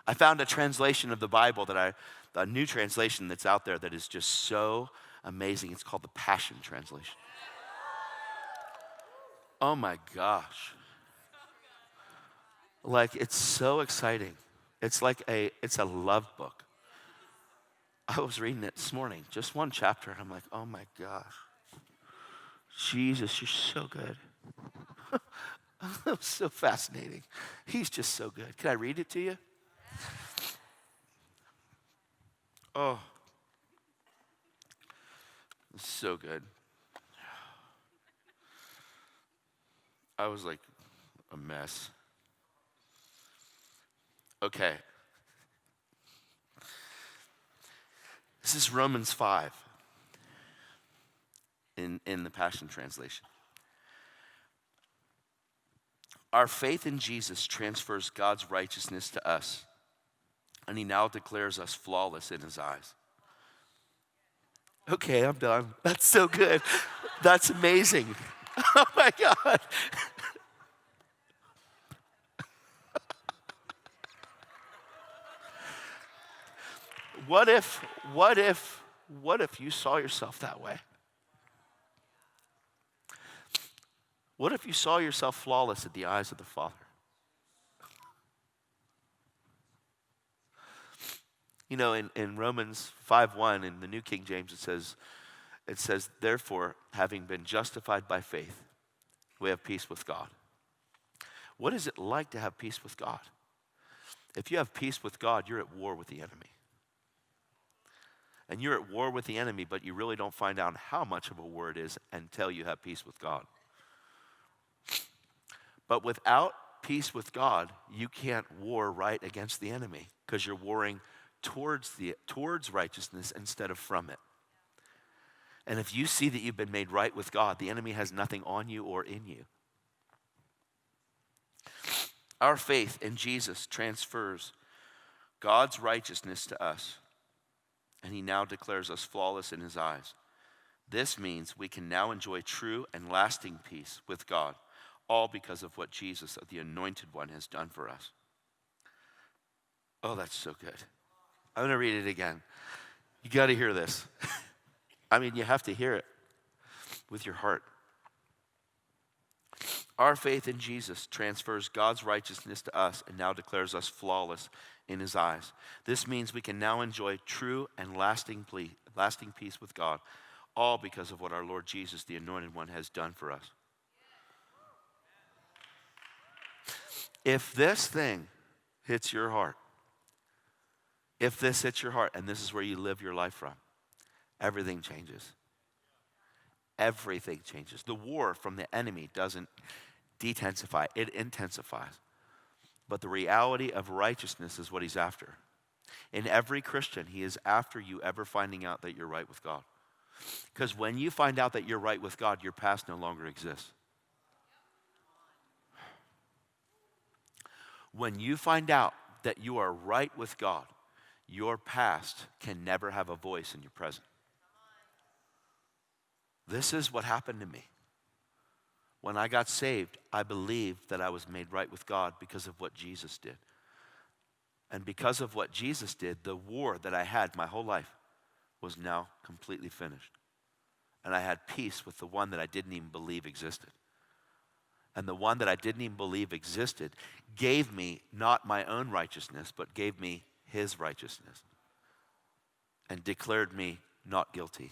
I found a translation of the Bible a new translation that's out there that is just so amazing. It's called the Passion Translation. Oh my gosh. Like, it's so exciting. It's a love book. I was reading it this morning, just one chapter, and I'm like, oh my gosh. Jesus, you're so good. It's so fascinating. He's just so good. Can I read it to you? Oh, it's so good. I was like a mess. Okay. This is Romans 5 in the Passion Translation. Our faith in Jesus transfers God's righteousness to us, and he now declares us flawless in his eyes. Okay, I'm done. That's so good. That's amazing. Oh my God. What if you saw yourself that way? What if you saw yourself flawless at the eyes of the Father? You know, in Romans 5:1 in the New King James, it says, therefore, having been justified by faith, we have peace with God. What is it like to have peace with God? If you have peace with God, you're at war with the enemy. And you're at war with the enemy, but you really don't find out how much of a war it is until you have peace with God. But without peace with God, you can't war right against the enemy because you're warring towards righteousness instead of from it. And if you see that you've been made right with God, the enemy has nothing on you or in you. Our faith in Jesus transfers God's righteousness to us, and he now declares us flawless in his eyes. This means we can now enjoy true and lasting peace with God, all because of what Jesus, the Anointed One, has done for us. Oh, that's so good. I'm going to read it again. You got to hear this. I mean, you have to hear it with your heart. Our faith in Jesus transfers God's righteousness to us and now declares us flawless in his eyes. This means we can now enjoy true and lasting peace with God, all because of what our Lord Jesus, the Anointed One, has done for us. If this thing hits your heart, if this hits your heart, and this is where you live your life from, everything changes. Everything changes. The war from the enemy doesn't detensify, it intensifies. But the reality of righteousness is what he's after. In every Christian, he is after you ever finding out that you're right with God. Because when you find out that you're right with God, your past no longer exists. When you find out that you are right with God, your past can never have a voice in your present. This is what happened to me. When I got saved, I believed that I was made right with God because of what Jesus did. And because of what Jesus did, the war that I had my whole life was now completely finished. And I had peace with the one that I didn't even believe existed. And the one that I didn't even believe existed gave me not my own righteousness, but gave me his righteousness and declared me not guilty